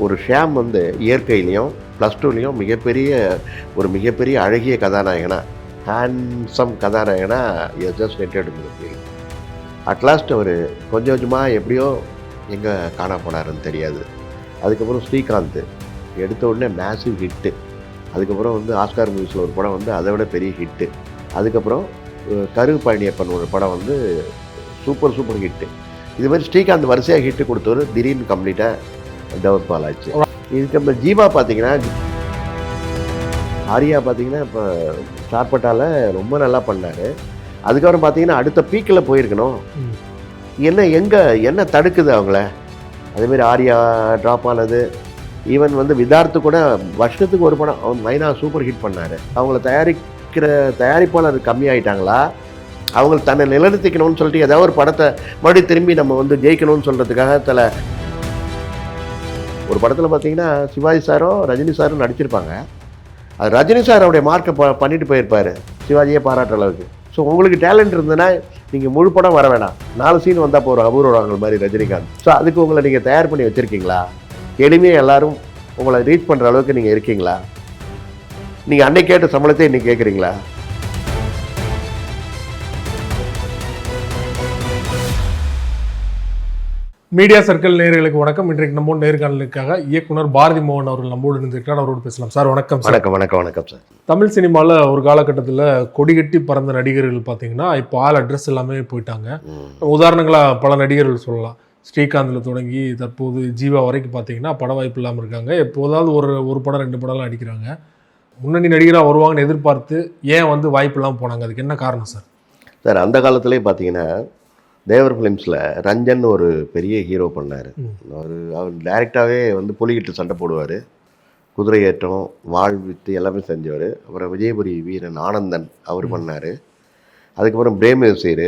ஒரு ஷியாம் வந்து இயற்கையிலையும் ப்ளஸ் டூலேயும் மிகப்பெரிய அழகிய கதாநாயகனா, ஹேண்ட்ஸம் கதாநாயகனா just entered in the field. At last அவர் கொஞ்சம் கொஞ்சமாக எப்படியோ எங்கே காண போனாருன்னு தெரியாது. அதுக்கப்புறம் ஸ்ரீகாந்த் எடுத்த உடனே மேசிவ் ஹிட்டு. அதுக்கப்புறம் வந்து ஆஸ்கார் மூவிஸில் ஒரு படம் வந்து அதை விட பெரிய ஹிட்டு. அதுக்கப்புறம் கரு பழனியப்பன் ஒரு படம் வந்து சூப்பர் ஹிட்டு. இது மாதிரி ஸ்ரீகாந்த் வரிசையாக ஹிட்டு கொடுத்தவர் திடீர்னு கம்ப்ளீட்டாக டவுன்ஃபால் ஆச்சு. இதுக்கு நம்ம ஜீவா பார்த்தீங்கன்னா, ஆரியா பார்த்தீங்கன்னா இப்போ சார்பட்டால ரொம்ப நல்லா பண்ணார். அதுக்கப்புறம் பார்த்தீங்கன்னா அடுத்த பீக்கில் போயிருக்கணும். என்ன தடுக்குது அவங்கள? அதேமாரி ஆரியா ட்ராப் ஆனது. ஈவன் வந்து விதார்த்து கூட வருஷத்துக்கு ஒரு படம் அவன் மைனா சூப்பர் ஹிட் பண்ணார். அவங்கள தயாரிப்பாளர் கம்மியாயிட்டாங்களா? அவங்க தன்னை நிலைநிறுத்திக்கணும்னு சொல்லிட்டு ஏதாவது ஒரு படத்தை மறுபடியும் திரும்பி நம்ம வந்து ஜெயிக்கணும்னு சொல்கிறதுக்காக ஒரு படத்தில் பார்த்தீங்கன்னா சிவாஜி சாரும் ரஜினி சாரும் நடிச்சிருப்பாங்க. அது ரஜினி சார் அவருடைய மார்க்கை பண்ணிட்டு போயிருப்பார், சிவாஜியே பாராட்டுற அளவுக்கு. ஸோ உங்களுக்கு டேலண்ட் இருந்ததுன்னா நீங்கள் முழு படம் வர வேணாம், 4 சீன் வந்தால் போகிற அபூர்வங்கள் மாதிரி ரஜினிகாந்த். ஸோ அதுக்கு உங்களை நீங்கள் தயார் பண்ணி வச்சுருக்கீங்களா? எளிமையாக எல்லாரும் உங்களை ரீச் பண்ணுற அளவுக்கு நீங்கள் இருக்கீங்களா? நீங்கள் அன்னைக்கு கேட்ட சம்பளத்தை இன்றைக்கி கேட்குறீங்களா? மீடியா சர்க்கிள் நேயர்களுக்கு வணக்கம். இன்றைக்கு நம்ம நேர்காணலுக்காக இயக்குனர் பாரதி மோகன் அவர்கள் நம்மோடு இருந்திருக்கிறார். அவரோடு பேசலாம். சார் வணக்கம். வணக்கம் சார். தமிழ் சினிமாவில் ஒரு காலகட்டத்தில் கொடிகட்டி பறந்த நடிகர்கள் பார்த்தீங்கன்னா இப்போ ஆல் அட்ரஸ் எல்லாமே போயிட்டாங்க. உதாரணங்களாக பல நடிகர்கள் சொல்லலாம். ஸ்ரீகாந்தில் தொடங்கி தற்போது ஜீவா வரைக்கும் பார்த்தீங்கன்னா பட வாய்ப்பு இல்லாமல் இருக்காங்க. எப்போதாவது ஒரு படம் 2 படம்லாம் நடிக்கிறாங்க. முன்னணி நடிகராக வருவாங்கன்னு எதிர்பார்த்து ஏன் வந்து வாய்ப்பு இல்லாமல் போனாங்க? அதுக்கு என்ன காரணம் சார்? சார் அந்த காலத்துலேயே பார்த்தீங்கன்னா தேவர் ஃபிலிம்ஸில் ரஞ்சன் ஒரு பெரிய ஹீரோ பண்ணார். அவர் டைரெக்டாகவே வந்து புலிகிட்டு சண்டை போடுவார், குதிரை ஏற்றம், வாழ் வித்து எல்லாமே செஞ்சவர். அப்புறம் விஜயபுரி வீரன் ஆனந்தன் அவர் பண்ணார். அதுக்கப்புறம் பிரேமசீர்,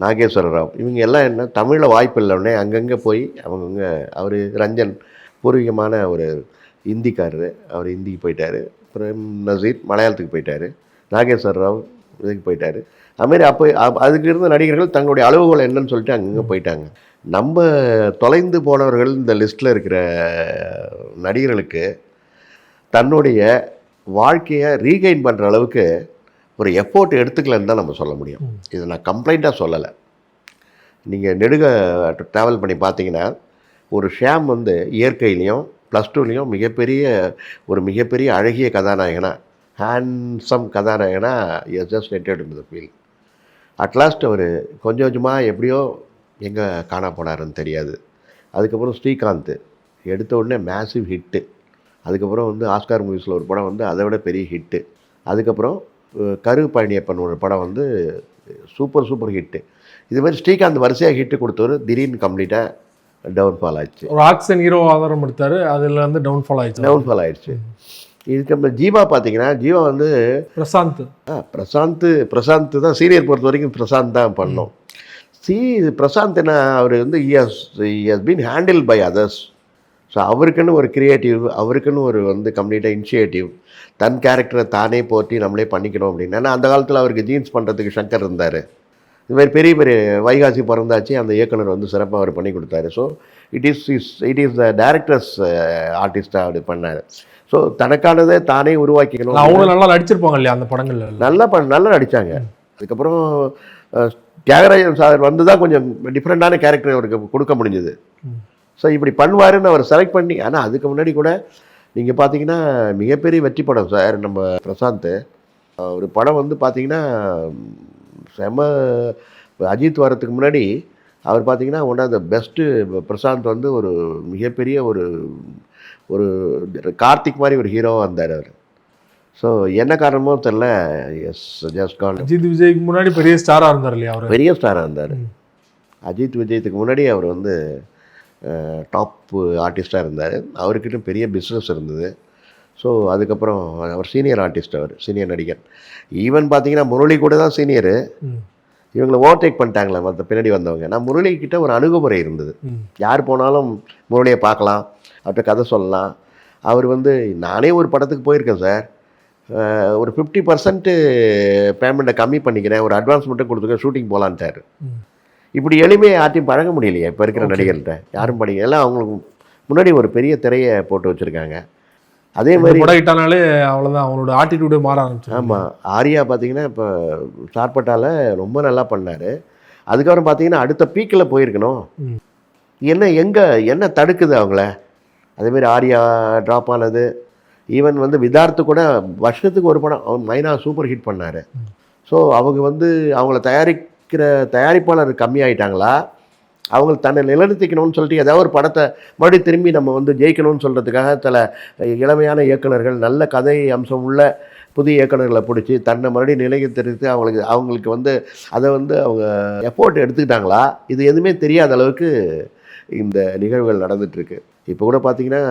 நாகேஸ்வர ராவ், இவங்க எல்லாம் என்ன தமிழில் வாய்ப்பு இல்லைன்னே அங்கங்கே போய் அவர் ரஞ்சன் பூர்வீகமான ஒரு ஹிந்திக்காரர், அவர் ஹிந்திக்கு போயிட்டார். பிரேம் நசீர் மலையாளத்துக்கு போயிட்டார். நாகேஸ்வர ராவ் இதுக்கு போயிட்டார். அதுமாரி அதுக்கு இருந்த நடிகர்கள் தங்களுடைய அளவுகோல் என்னன்னு சொல்லிட்டு அங்கங்கே போயிட்டாங்க. நம்ம தொலைந்து போனவர்கள் இந்த லிஸ்ட்டில் இருக்கிற நடிகர்களுக்கு தன்னுடைய வாழ்க்கையை ரீகெயின் பண்ணுற அளவுக்கு ஒரு எஃபோர்ட் எடுத்துக்கலன்னு தான் நம்ம சொல்ல முடியும். இதை நான் கம்ப்ளைண்ட்டாக சொல்லலை. நீங்கள் நெடுக ட்ராவல் பண்ணி பார்த்தீங்கன்னா ஒரு ஷியாம் வந்து இயற்கையிலையும் ப்ளஸ் டூலேயும் மிகப்பெரிய அழகிய கதாநாயகனா, ஹேண்ட்ஸம் கதாநாயகனா just entered in the field. At last அவர் கொஞ்சம் கொஞ்சமாக எப்படியோ எங்கே காண போனாருன்னு தெரியாது. அதுக்கப்புறம் ஸ்ரீகாந்த் எடுத்த உடனே மேசிவ் ஹிட்டு. அதுக்கப்புறம் வந்து ஆஸ்கார் மூவிஸில் ஒரு படம் வந்து அதை விட பெரிய ஹிட்டு. அதுக்கப்புறம் கரு பழனியப்பன் ஒரு படம் வந்து சூப்பர் ஹிட்டு. இது மாதிரி ஸ்ரீகாந்த் வரிசையாக ஹிட்டு கொடுத்தவர் திடீர்னு கம்ப்ளீட்டாக டவுன்ஃபால் ஆயிடுச்சு. ஒரு ஆக்ஷன் ஹீரோ ஆதாரம் எடுத்தார், அதில் வந்து டவுன்ஃபால் ஆயிடுச்சு. இதுக்கு நம்ம ஜீவா பார்த்தீங்கன்னா, ஜீவா வந்து பிரசாந்த் தான் சீனியர் பொறுத்த வரைக்கும் பிரசாந்த் தான் பண்ணோம். பிரசாந்த் என்ன, அவர் வந்து has been handled by others. So அவருக்குன்னு ஒரு கிரியேட்டிவ், அவருக்குன்னு ஒரு வந்து கம்ப்ளீட்டாக இனிஷியேட்டிவ், தன் கேரக்டரை தானே போட்டி நம்மளே பண்ணிக்கணும் அப்படின்னு. ஏன்னா அந்த காலத்தில் அவருக்கு ஜீன்ஸ் பண்ணுறதுக்கு சங்கர் இருந்தார். இது மாதிரி பெரிய வைகாசி பிறந்தாச்சு, அந்த இயக்குனர் வந்து சிறப்பாக அவர் பண்ணி கொடுத்தாரு. So it is the directors ஆர்டிஸ்டாக அவர் பண்ணார். ஸோ தனக்கானதை தானே உருவாக்கிக்கணும். அவங்க நல்லா நடிச்சிருப்பாங்க இல்லையா அந்த படங்கள்? நல்லா நடித்தாங்க. அதுக்கப்புறம் தியாகராஜன் சார் வந்து தான் கொஞ்சம் டிஃப்ரெண்ட்டான கேரக்டர் அவருக்கு கொடுக்க முடிஞ்சது. ஸோ இப்படி பண்ணுவாருன்னு அவர் செலக்ட் பண்ணி. ஆனால் அதுக்கு முன்னாடி கூட நீங்கள் பார்த்தீங்கன்னா மிகப்பெரிய வெற்றி படம் சார் நம்ம பிரசாந்த். ஒரு படம் வந்து பார்த்தீங்கன்னா அஜித் வரத்துக்கு முன்னாடி அவர் பார்த்தீங்கன்னா one of the best. Prashanth வந்து ஒரு மிகப்பெரிய ஒரு கார்த்திக் மாதிரி ஒரு ஹீரோவாக இருந்தார் அவர். ஸோ என்ன காரணமோ தெரில, ஜஸ்ட் கான். அஜித் விஜய்க்கு முன்னாடி பெரிய ஸ்டாராக இருந்தார் இல்லையா? அவர் பெரிய ஸ்டாராக இருந்தார். அஜித் விஜயத்துக்கு முன்னாடி அவர் வந்து டாப் ஆர்டிஸ்டாக இருந்தார். அவர்கிட்ட பெரிய பிஸ்னஸ் இருந்தது. ஸோ அதுக்கப்புறம் அவர் சீனியர் ஆர்டிஸ்ட், அவர் சீனியர் நடிகர். ஈவன் பார்த்தீங்கன்னா முரளி கூட தான் சீனியரு. இவங்களை ஓவர்டேக் பண்ணிட்டாங்களே மற்ற பின்னாடி வந்தவங்க. நான் முரளிக்கிட்ட ஒரு அணுகுமுறை இருந்தது. யார் போனாலும் முரளியை பார்க்கலாம், அவர்கிட்ட கதை சொல்லலாம். அவர் வந்து நானே ஒரு படத்துக்கு போயிருக்கேன் சார், ஒரு 50% பேமெண்ட்டை கம்மி பண்ணிக்கிறேன், ஒரு அட்வான்ஸ் மட்டும் கொடுத்துக்க, ஷூட்டிங் போகலான்ட்டார். இப்படி எளிமையை யார்ட்டையும் பழக முடியலையே இப்போ இருக்கிற நடிகர்கிட்ட. யாரும் படிக்க எல்லாம் அவங்களுக்கு முன்னாடி ஒரு பெரிய திரையை போட்டு வச்சுருக்காங்க. அதே மாதிரி படம் ஹிட்டானாலே அவ்வளோதான், அவனோட ஆட்டிடியூடே மாற ஆரம்பிச்சு. ஆமாம், ஆர்யா பார்த்தீங்கன்னா இப்போ சார்பட்டால ரொம்ப நல்லா பண்ணார். அதுக்கப்புறம் பார்த்தீங்கன்னா அடுத்த பீக்கில் போயிருக்கணும். என்ன தடுக்குது அவங்கள? அதேமாரி ஆர்யா ட்ராப் ஆனது. ஈவன் வந்து விதார்த்து கூட வருஷத்துக்கு ஒரு படம், அவன் மைனா சூப்பர் ஹிட் பண்ணார். ஸோ அவங்க வந்து அவங்கள தயாரிப்பாளர் கம்மியாயிட்டாங்களா, அவங்க தன்னை நிலைநிறுத்திக்கணும்னு சொல்லிட்டு ஏதாவது ஒரு படத்தை மறுபடியும் திரும்பி நம்ம வந்து ஜெயிக்கணும்னு சொல்கிறதுக்காக சில இளமையான இயக்குனர்கள், நல்ல கதை அம்சம் உள்ள புதிய இயக்குனர்களை பிடிச்சி தன்னை மறுபடியும் நிலைநிறுத்தி அவங்களுக்கு வந்து அதை வந்து அவங்க எஃபோர்ட் எடுத்துக்கிட்டாங்களா, இது எதுவுமே தெரியாத அளவுக்கு இந்த நிகழ்வுகள் நடந்துகிட்ருக்கு. இப்போ கூட பார்த்தீங்கன்னா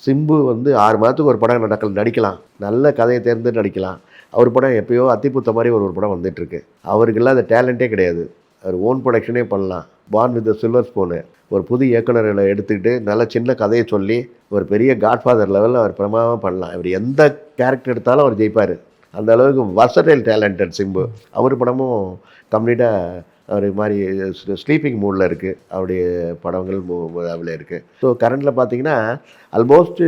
சிம்பு வந்து 6 மாதத்துக்கு ஒரு படம் நடிக்கலாம், நல்ல கதையை தேர்ந்து நடிக்கலாம். அவர் படம் எப்பயோ அத்திப்பூத்த மாதிரி ஒரு படம் வந்துட்டுருக்கு. அவருக்கெல்லாம் அந்த டேலண்ட்டே கிடையாது. அவர் ஓன் ப்ரொடக்ஷனே பண்ணலாம். பார்ன் வித் சில்வர் ஸ்பூனு ஒரு புது இயக்குனர்களை எடுத்துக்கிட்டு நல்ல சின்ன கதையை சொல்லி ஒரு பெரிய காட்ஃபாதர் லெவலில் அவர் பிரமாதமாக பண்ணலாம். இவர் எந்த கேரக்டர் எடுத்தாலும் அவர் ஜெயிப்பார். அந்த அளவுக்கு வர்சடைல் டேலண்டட் சிம்பு. அவர் படமும் கம்ப்ளீட்டாக அவர் மாதிரி ஸ்லீப்பிங் மூடில் இருக்குது. அவருடைய படங்கள் அதில் இருக்குது. ஸோ கரண்டில் பார்த்தீங்கன்னா ஆல்மோஸ்ட்டு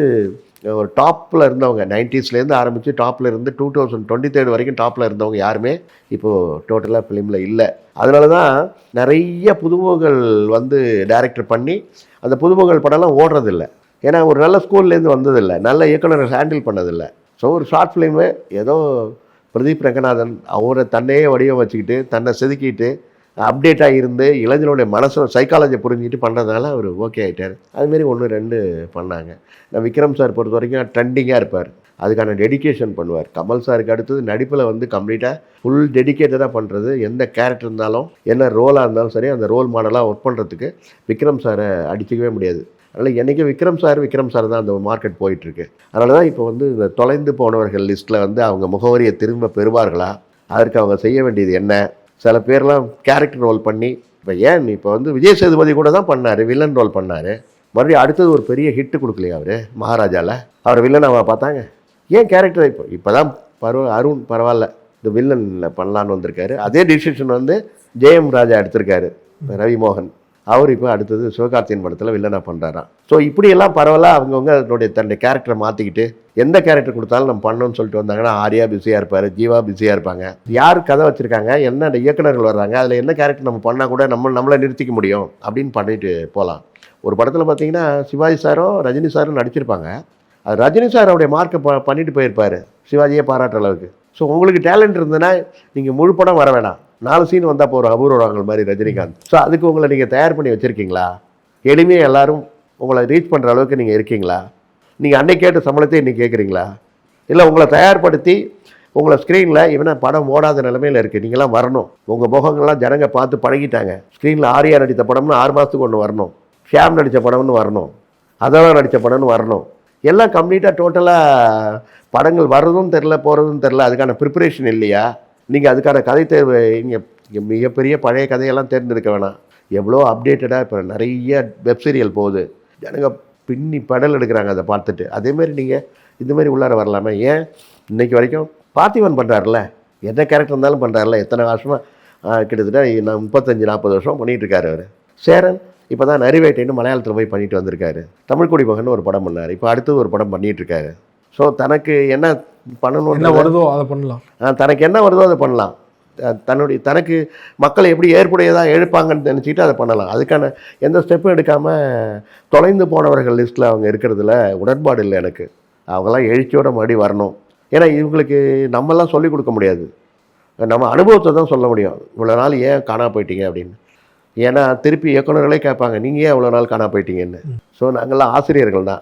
ஒரு டாப்பில் இருந்தவங்க 90ஸ்லேருந்து ஆரம்பித்து டாப்பில் இருந்து 2023 வரைக்கும் டாப்பில் இருந்தவங்க யாருமே இப்போது டோட்டலாக ஃபிலிமில் இல்லை. அதனால தான் நிறைய புதுமுகங்கள் வந்து டைரக்டர் பண்ணி அந்த புதுமுகங்கள் படம்லாம் ஓடுறதில்ல. ஏன்னா ஒரு நல்ல ஸ்கூல்லேருந்து வந்ததில்லை, நல்ல இயக்குனர் ஹேண்டில் பண்ணதில்லை. ஸோ ஒரு ஷார்ட் ஃபிலிமு ஏதோ பிரதீப் ரங்கநாதன் அவரை தன்னையே வடிவம் வச்சுக்கிட்டு தன்னை செதுக்கிட்டு அப்டேட்டாக இருந்து இளைஞனுடைய மனசு சைக்காலஜியை புரிஞ்சுக்கிட்டு பண்ணுறதுனால அவர் ஓகே ஆகிட்டார். அதுமாரி 1-2 பண்ணாங்க. நான் விக்ரம் சார் பொறுத்த வரைக்கும் ட்ரெண்டிங்காக இருப்பார், அதுக்கான டெடிக்கேஷன் பண்ணுவார். கமல் சாருக்கு அடுத்தது நடிப்பில் வந்து கம்ப்ளீட்டாக ஃபுல் டெடிக்கேட்டடாக பண்ணுறது. எந்த கேரக்டர் இருந்தாலும் என்ன ரோலாக இருந்தாலும் சரி அந்த ரோல் மாடலாக ஒர்க் பண்ணுறதுக்கு விக்ரம் சாரை அடிச்சிக்கவே முடியாது. அதனால் என்றைக்கும் விக்ரம் சார் தான் அந்த மார்க்கெட் போயிட்டுருக்கு. அதனால தான் இப்போ வந்து இந்த தொலைந்து போனவர்கள் லிஸ்ட்டில் வந்து அவங்க முகவரியை திரும்ப பெறுவார்களா, அதற்கு அவங்க செய்ய வேண்டியது என்ன? சில பேர்லாம் கேரக்டர் ரோல் பண்ணி இப்போ வந்து விஜய் சேதுபதி கூட தான் பண்ணார், வில்லன் ரோல் பண்ணார். மறுபடியும் அடுத்தது ஒரு பெரிய ஹிட்டு கொடுக்கலையா அவர் மகாராஜாவில்? அவர் வில்லனாக பார்த்தாங்க. ஏன் கேரக்டர் இப்போ தான் அருண் பரவாயில்ல இந்த வில்லனில் பண்ணலான்னு வந்திருக்காரு. அதே டிசிஷன் வந்து ஜெயம் ராஜா எடுத்திருக்காரு, ரவி மோகன். அவர் இப்போ அடுத்தது சிவகார்த்தியின் படத்தில் வில்லனாக பண்ணுறாராம். ஸோ இப்படியெல்லாம் பரவாயில்ல அவங்கவுங்க தன்னுடைய கேரக்டரை மாற்றிக்கிட்டு எந்த கேரக்டர் கொடுத்தாலும் நம்ம பண்ணணும்னு சொல்லிட்டு வந்தாங்கன்னா ஆர்யா பிஸியாக இருப்பார், ஜீவா பிஸியாக இருப்பாங்க. யார் கதை வச்சுருக்காங்க, என்ன இயக்குனர்கள் வர்றாங்க, அதில் என்ன கேரக்டர் நம்ம பண்ணால் கூட நம்மளை நிறுத்திக்க முடியும் அப்படின்னு பண்ணிட்டு போகலாம். ஒரு படத்தில் பார்த்தீங்கன்னா சிவாஜி சாரும் ரஜினி சாரும் நடிச்சிருப்பாங்க. அது ரஜினி சார் அவருடைய மார்க்கை பண்ணிட்டு போயிருப்பார், சிவாஜியே பாராட்டுற அளவுக்கு. ஸோ உங்களுக்கு டேலண்ட் இருந்ததுன்னா நீங்கள் முழு படம் வர வேணாம், 4 சீன் வந்தால் போகிற அபூர்வங்கள் மாதிரி ரஜினிகாந்த். ஸோ அதுக்கு உங்களை நீங்கள் தயார் பண்ணி வச்சுருக்கீங்களா? எளிமையாக எல்லோரும் உங்களை ரீச் பண்ணுற அளவுக்கு நீங்கள் இருக்கீங்களா? நீங்கள் அன்னைக்கு கேட்ட சம்பளத்தை இன்றைக்கி கேட்குறீங்களா? இல்லை உங்களை தயார்படுத்தி உங்களை ஸ்க்ரீனில் இவனை படம் ஓடாத நிலைமையில் இருக்குது, நீங்களாம் வரணும், உங்கள் முகங்கள்லாம் ஜனங்க பார்த்து பழகிட்டாங்க. ஸ்க்ரீனில் ஆர்யா நடித்த படம்னு 6 மாதத்துக்கு ஒன்று வரணும், ஷியாம் நடித்த படம்னு வரணும், அதெல்லாம் நடித்த படம்னு வரணும். எல்லாம் கம்ப்ளீட்டாக டோட்டலாக படங்கள் வர்றதும் தெரில போகிறதும் தெரில. அதுக்கான ப்ரிப்பரேஷன் இல்லையா? நீங்கள் அதுக்கான கதை தேர்வு இங்கே மிகப்பெரிய பழைய கதையெல்லாம் தேர்ந்தெடுக்க வேணாம். எவ்வளோ அப்டேட்டடாக இப்போ நிறைய வெப் சீரியல் போகுது, ஜனங்க பின்னி படல் எடுக்கிறாங்க அதை பார்த்துட்டு. அதேமாதிரி நீங்கள் இதுமாரி உள்ளார வரலாமே? ஏன் இன்றைக்கி வரைக்கும் பார்த்திபன் பண்ணுறாருல, என்ன கேரக்டர் இருந்தாலும் பண்ணுறாருல, எத்தனை வருஷமாக கிட்டத்தட்ட 35-40 வருஷம் பண்ணிகிட்ருக்காரு அவர். சேரன் இப்போ தான் நரிவேட்டைன்னு மலையாளத்தில் போய் பண்ணிட்டு வந்திருக்காரு. தமிழ் குடிமகன் ஒரு படம் பண்ணார், இப்போ அடுத்தது ஒரு படம் பண்ணிகிட்ருக்காரு. ஸோ தனக்கு என்ன பண்ணணும், என்ன வருதோ அதை பண்ணலாம், தனக்கு என்ன வருதோ அதை பண்ணலாம். தனக்கு மக்களை எப்படி ஏற்புடையதாக எழுப்பாங்கன்னு நினச்சிக்கிட்டு அதை பண்ணலாம். அதுக்கான எந்த ஸ்டெப்பும் எடுக்காமல் தொலைந்து போனவர்கள் லிஸ்ட்டில் அவங்க இருக்கிறதுல உடன்பாடு இல்லை எனக்கு. அவங்களாம் எழுச்சியோட மறுபடி வரணும். ஏன்னா இவங்களுக்கு நம்மெல்லாம் சொல்லிக் கொடுக்க முடியாது, நம்ம அனுபவத்தை தான் சொல்ல முடியும். இவ்வளோ நாள் ஏன் காணா போயிட்டீங்க அப்படின்னு. ஏன்னா திருப்பி இயக்குநர்களே கேட்பாங்க, நீங்கள் ஏன் இவ்வளோ நாள் காணா போயிட்டீங்கன்னு. ஸோ நாங்கள்லாம் ஆசிரியர்கள் தான்,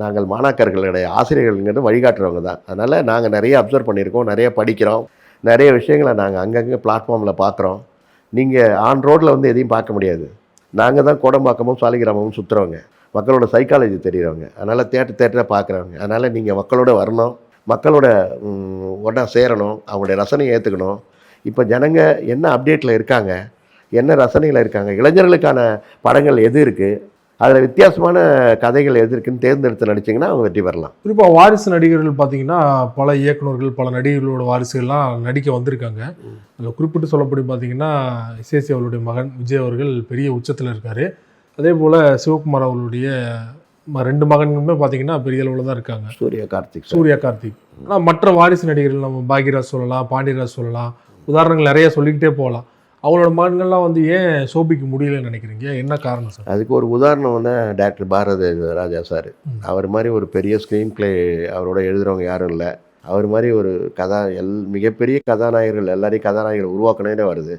நாங்கள் மாணாக்கர்கள் கிடையாது, ஆசிரியர்கள்ங்கிறது வழிகாட்டுறவங்க தான். அதனால் நாங்கள் நிறைய அப்சர்வ் பண்ணியிருக்கோம், நிறைய படிக்கிறோம், நிறைய விஷயங்களை நாங்கள் அங்கங்கே பிளாட்ஃபார்மில் பார்க்குறோம். நீங்கள் ஆன் ரோட்டில் வந்து எதையும் பார்க்க முடியாது. நாங்கள் தான் கோடம்பாக்கமும் சாலிகிராமமும் சுற்றுறவங்க, மக்களோட சைக்காலஜி தெரிகிறவங்க. அதனால் தேட்டரை பார்க்குறவங்க. அதனால் நீங்கள் மக்களோட வரணும், மக்களோட ஒன்றா சேரணும், அவங்களுடைய ரசனையை ஏற்றுக்கணும். இப்போ ஜனங்க என்ன அப்டேட்டில் இருக்காங்க, என்ன ரசனையில் இருக்காங்க, இளைஞர்களுக்கான படங்கள் எது இருக்குது, அதில் வித்தியாசமான கதைகள் எது இருக்குன்னு தேர்ந்தெடுத்து நடிச்சிங்கன்னா அவங்க வெற்றி பெறலாம். குறிப்பாக வாரிசு நடிகர்கள் பார்த்தீங்கன்னா பல இயக்குநர்கள் பல நடிகர்களோட வாரிசுகள்லாம் நடிக்க வந்திருக்காங்க. அதில் குறிப்பிட்டு சொல்லப்படி பார்த்தீங்கன்னா இசைசி அவருடைய மகன் விஜய் அவர்கள் பெரிய உச்சத்தில் இருக்கார். அதே போல் சிவகுமார் அவர்களுடைய 2 மகன்களுமே பார்த்தீங்கன்னா பெரிய அளவில் தான் இருக்காங்க, சூர்யா கார்த்திக் சார். சூர்யா கார்த்திக். ஆனால் மற்ற வாரிசு நடிகர்கள் நம்ம பாக்யராஜ் சொல்லலாம், பாண்டியராஜ் சொல்லலாம், உதாரணங்கள் நிறைய சொல்லிக்கிட்டே போகலாம். அவங்களோட மகன்கள்லாம் வந்து ஏன் சோபிக்க முடியலன்னு நினைக்கிறீங்க? என்ன காரணம் சார்? அதுக்கு ஒரு உதாரணம் வந்து டாக்டர் பாரதி ராஜா சார். அவர் மாதிரி ஒரு பெரிய ஸ்க்ரீன் பிளே அவரோட எழுதுகிறவங்க யாரும் இல்லை. அவர் மாதிரி ஒரு மிகப்பெரிய கதாநாயகர்கள் எல்லாரையும் கதாநாயகர்கள் உருவாக்கணே வருது.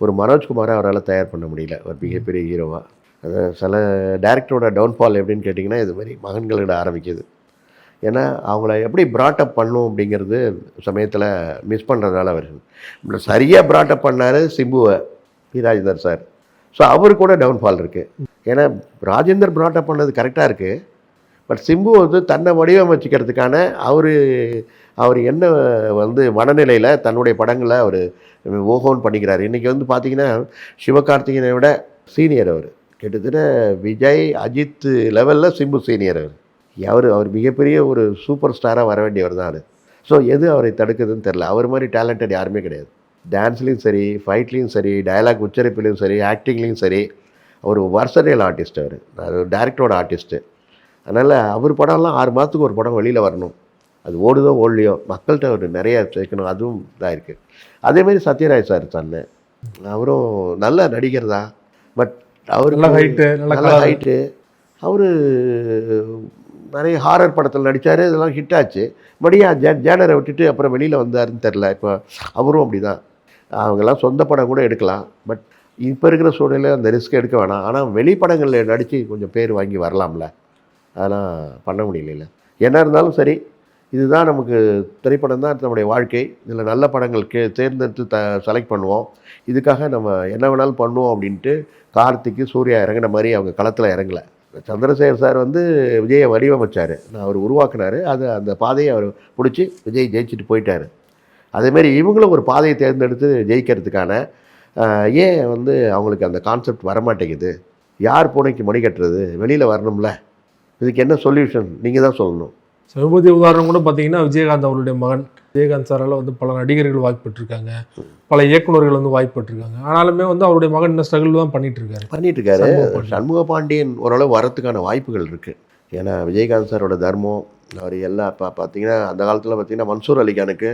ஒரு மனோஜ்குமாரை அவரால் தயார் பண்ண முடியல ஒரு மிகப்பெரிய ஹீரோவாக. அது சில டேரக்டரோட டவுன்ஃபால் எப்படின்னு கேட்டிங்கன்னா இது மாதிரி மகன்களிட ஆரம்பிக்குது. ஏன்னா அவங்கள எப்படி ப்ராட்டப் பண்ணும் அப்படிங்கிறது சமயத்தில் மிஸ் பண்ணுறதுனால வருது. சரியாக ப்ராட்டப் பண்ணார் சிம்புவை பி ராஜேந்தர் சார். ஸோ அவரு கூட டவுன்ஃபால் இருக்குது. ஏன்னா ராஜேந்தர் ப்ராட்டப் பண்ணது கரெக்டாக இருக்குது. பட் சிம்பு வந்து தன்னை வடிவமைச்சிக்கிறதுக்கான அவர் என்ன வந்து மனநிலையில் தன்னுடைய படங்களை அவர் ஓஹோன் பண்ணிக்கிறார். இன்றைக்கி வந்து பார்த்திங்கன்னா சிவகார்த்திகேயனை விட சீனியர் அவர். கிட்டத்தட்ட விஜய் அஜித் லெவலில் சிம்பு சீனியர் அவர் மிகப்பெரிய ஒரு சூப்பர் ஸ்டாராக வர வேண்டியவர் தான் அது. ஸோ எது அவரை தடுக்குதுன்னு தெரில. அவர் மாதிரி டேலண்டட் யாருமே கிடையாது. டான்ஸ்லேயும் சரி, ஃபைட்லேயும் சரி, டயலாக் உச்சரிப்புலையும் சரி, ஆக்டிங்லேயும் சரி, அவர் வர்சடைல் ஆர்டிஸ்ட். அவர் டேரக்டரோட ஆர்டிஸ்ட்டு. அதனால் அவர் படம்லாம் 6 மாதத்துக்கு ஒரு படம் வெளியில் வரணும். அது ஓடுதோ ஓடலையோ மக்கள்கிட்ட அவர் நிறைய சேர்க்கணும். அதுவும் இதாக இருக்குது. அதேமாதிரி சத்யராஜ் சார் தன்னை அவரும் நல்ல நடிகர் தான். பட் அவர் நல்ல ஹைட்டு. அவர் நிறைய ஹாரர் படத்தில் நடித்தார், இதெல்லாம் ஹிட் ஆச்சு. மறுபடியும் ஜேனரை விட்டுட்டு அப்புறம் வெளியில் வந்தாருன்னு தெரில. இப்போ அவரும் அப்படி தான். அவங்கெல்லாம் சொந்த படம் கூட எடுக்கலாம். பட் இப்போ இருக்கிற சூழ்நிலையில் அந்த ரிஸ்க் எடுக்க வேணாம். ஆனால் வெளிப்படங்களில் நடித்து கொஞ்சம் பேர் வாங்கி வரலாம்ல. அதெல்லாம் பண்ண முடியல. என்ன இருந்தாலும் சரி, இதுதான் நமக்கு திரைப்படம் தான் நம்முடைய வாழ்க்கை. இதில் நல்ல படங்கள் தேர்ந்தெடுத்து செலக்ட் பண்ணுவோம். இதுக்காக நம்ம என்ன வேணாலும் பண்ணுவோம் அப்படின்ட்டு கார்த்திக்கு சூர்யா இறங்கின மாதிரி அவங்க களத்தில் இறங்கலை. சந்திரசேகர் சார் வந்து விஜயை வடிவமைச்சார், அவர் உருவாக்குனார். அந்த பாதையை அவர் பிடிச்சி விஜய் ஜெயிச்சுட்டு போயிட்டார். அதேமாரி இவங்களும் ஒரு பாதையை தேர்ந்தெடுத்து ஜெயிக்கிறதுக்கான ஏன் வந்து அவங்களுக்கு அந்த கான்செப்ட் வரமாட்டேங்குது? யார் பூனைக்கு மணி கட்டுறது? வெளியில் வரணும்ல. இதுக்கு என்ன சொல்யூஷன் நீங்கள் தான் சொல்லணும். சமீபத்திய உதாரணம் கூட பார்த்தீங்கன்னா விஜயகாந்த் அவருடைய மகன் விஜயகாந்த் சாரால் வந்து பல நடிகர்கள் வாய்ப்பு பெற்றிருக்காங்க, பல இயக்குநர்கள் வந்து வாய்ப்பு பெற்றிருக்காங்க. ஆனாலுமே வந்து அவருடைய மகன் இந்த ஸ்ட்ரகிள் தான் பண்ணிட்டு இருக்காரு. சண்முக பாண்டியன் ஓரளவு வரத்துக்கான வாய்ப்புகள் இருக்குது. ஏன்னா விஜயகாந்த் சாரோட தர்மம் அவர் எல்லாம் இப்போ பார்த்தீங்கன்னா அந்த காலத்தில் பார்த்தீங்கன்னா மன்சூர் அலிகானுக்கு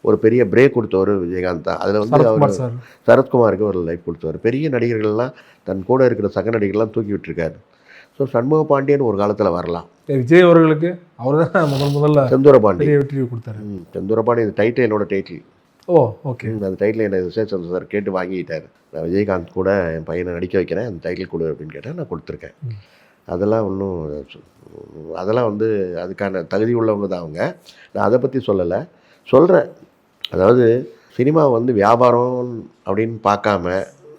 ஒரு பெரிய பிரேக் கொடுத்தவர் விஜயகாந்த் தான். அதில் வந்து அவர் சரத்குமாருக்கு ஒரு லைஃப் கொடுத்தவர். பெரிய நடிகர்கள்லாம் தன் கூட இருக்கிற சக நடிகர்கள்லாம் தூக்கி விட்டுருக்காரு. ஸோ சண்முக பாண்டியன் ஒரு காலத்தில் வரலாம். விஜய் அவர்களுக்கு அவர் தான் முதல்ல செந்தூர பாண்டியன் வெற்றி கொடுத்தாரு. செந்தூர பாண்டியன் இந்த டைட்டில் என்னோட டைட்டில். ஓ ஓகே. அந்த டைட்டில் என்ன விசேஷம் சார் கேட்டு வாங்கிட்டார். நான் விஜயகாந்த் கூட என் பையனை நடிக்க வைக்கிறேன், அந்த டைட்டில் கொடு அப்படின்னு கேட்டேன். நான் கொடுத்துருக்கேன். அதெல்லாம் அதெல்லாம் வந்து அதுக்கான தகுதி உள்ளவங்க தான் அவங்க. நான் அதை பற்றி சொல்லலை, சொல்கிறேன். அதாவது சினிமா வந்து வியாபாரம் அப்படின்னு பார்க்காம,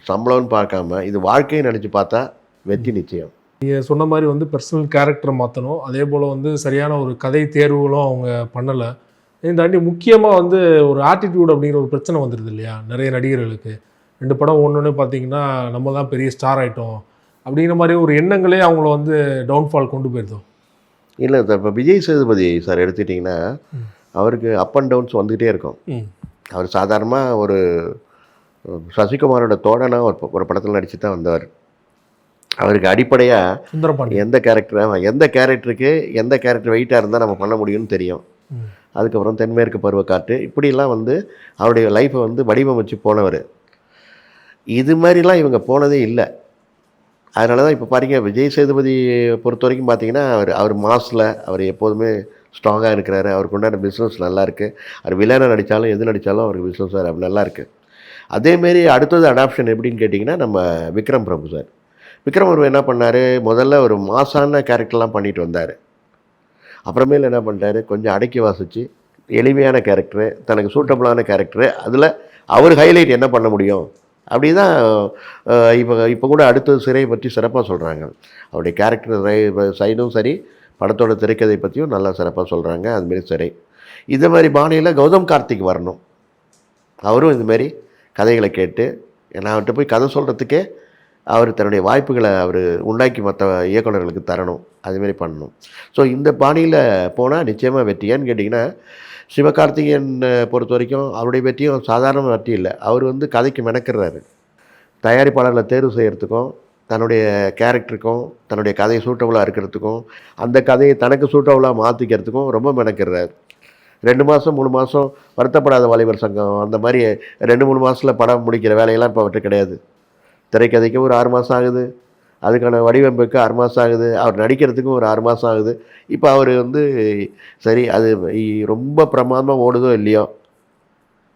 சம்பளம்னு பார்க்காம, இது வாழ்க்கையை நினச்சி பார்த்தா வெற்றி நிச்சயம். நீங்கள் சொன்ன மாதிரி வந்து பர்சனல் கேரக்டரை மாற்றணும். அதே போல் வந்து சரியான ஒரு கதை தேர்வுகளும் அவங்க பண்ணலை. இதை தாண்டி முக்கியமாக வந்து ஒரு ஆட்டிடியூட் அப்படிங்கிற ஒரு பிரச்சனை வந்துடுது இல்லையா நிறைய நடிகர்களுக்கு. 2 படம் ஒன்றுன்னு பார்த்தீங்கன்னா நம்ம தான் பெரிய ஸ்டார் ஆகிட்டோம் அப்படிங்கிற மாதிரி ஒரு எண்ணங்களே அவங்கள வந்து டவுன்ஃபால் கொண்டு போயிருந்தோம். இல்லை சார், இப்போ விஜய் சேதுபதி சார் எடுத்துக்கிட்டிங்கன்னா அவருக்கு அப் அண்ட் டவுன்ஸ் வந்துக்கிட்டே இருக்கும். அவர் சாதாரணமாக ஒரு சசிகுமாரோட தோழனாக ஒரு படத்தில் நடித்து தான் வந்தவர். அவருக்கு அடிப்படையாக சுந்தரபாண்டி எந்த கேரக்டருக்கு எந்த கேரக்டர் வெயிட்டாக இருந்தால் நம்ம பண்ண முடியும்னு தெரியும். அதுக்கப்புறம் தென்மேற்கு பருவக்காற்று இப்படிலாம் வந்து அவருடைய லைஃப்பை வந்து வடிவமைச்சு போனவர். இது மாதிரிலாம் இவங்க போனதே இல்லை. அதனால தான் இப்போ பாருங்க, விஜய் சேதுபதி பொறுத்த வரைக்கும் பார்த்தீங்கன்னா அவர் மாஸில் அவர் எப்போதுமே ஸ்ட்ராங்காக இருக்கிறாரு. அவருக்கு உண்டான பிஸ்னஸ் நல்லாயிருக்கு. அவர் வில்லனை நடித்தாலும் எது நடித்தாலும் அவருக்கு பிஸ்னஸ் சார் அப்படி நல்லாயிருக்கு. அதேமாரி அடுத்தது அடாப்ஷன் எப்படின்னு கேட்டிங்கன்னா நம்ம விக்ரம் பிரபு சார். விக்ரம் பிரபு என்ன பண்ணார், முதல்ல ஒரு மாசான கேரக்டர்லாம் பண்ணிட்டு வந்தார். அப்புறமேல என்ன பண்ணிட்டாரு, கொஞ்சம் அடக்கி வாசித்து எளிமையான கேரக்டரு, தனக்கு சூட்டபுளான கேரக்டரு, அதில் அவர் ஹைலைட் என்ன பண்ண முடியும் அப்படி தான். இப்போ கூட அடுத்தது சிறையை பற்றி சிறப்பாக சொல்கிறாங்க. அவருடைய கேரக்டர் சைடும் சரி, படத்தோட திரைக்கதை பற்றியும் நல்லா சிறப்பாக சொல்கிறாங்க. அதுமாரி சிறை இதே மாதிரி பாணியில் கௌதம் கார்த்திக் வரணும். அவரும் இதுமாரி கதைகளை கேட்டு, நான் அவர்கிட்ட போய் கதை சொல்கிறதுக்கே அவர் தன்னுடைய வாய்ப்புகளை அவர் உண்டாக்கி மற்ற இயக்குநர்களுக்கு தரணும். அதுமாரி பண்ணணும். ஸோ இந்த பாணியில் போனால் நிச்சயமாக வெற்றி. ஏன்னு கேட்டிங்கன்னா சிவகார்த்திகேயன் பொறுத்த வரைக்கும் அவருடைய வெற்றியும் சாதாரண வெற்றி இல்லை. அவர் வந்து கதைக்கு மெனக்கிறாரு. தயாரிப்பாளர்களை தேர்வு செய்கிறதுக்கும் தன்னுடைய கேரக்டருக்கும் தன்னுடைய கதை சூட்டபுளாக இருக்கிறதுக்கும் அந்த கதையை தனக்கு சூட்டபுளாக மாற்றிக்கிறதுக்கும் ரொம்ப மெனக்கிறார். 2 மாதம் 3 மாதம் வருத்தப்படாத வாலிபர் சங்கம் அந்த மாதிரி 2-3 மாதத்தில் படம் முடிக்கிற வேலையெல்லாம் இப்போ அவர்கிட்ட கிடையாது. திரைக்கதைக்கு ஒரு 6 மாதம் ஆகுது, அதுக்கான வடிவமைப்புக்கு 6 மாதம் ஆகுது, அவர் நடிக்கிறதுக்கும் ஒரு 6 மாதம் ஆகுது. இப்போ அவர் வந்து சரி அது ரொம்ப பிரமாதமாக ஓடுதோ இல்லையோ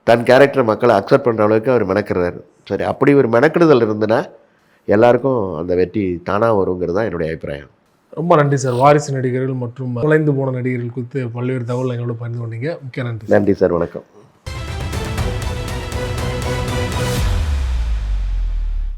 தன் கேரக்டரை மக்களை அக்செப்ட் பண்ணுற அளவுக்கு அவர் மெனக்கிறாரு. சரி, அப்படி ஒரு மெனக்கிடுதல் இருந்துன்னா எல்லாருக்கும் அந்த வெற்றி தானாக வருங்கிறது தான் என்னுடைய அபிப்பிராயம். ரொம்ப நன்றி சார். வாரிசு நடிகர்கள் மற்றும் தொலைந்து போன நடிகர்கள் குறித்து பல்வேறு தகவல் எங்களோட பகிர்ந்து கொண்டீங்க. மிக்க நன்றி. நன்றி சார், வணக்கம்.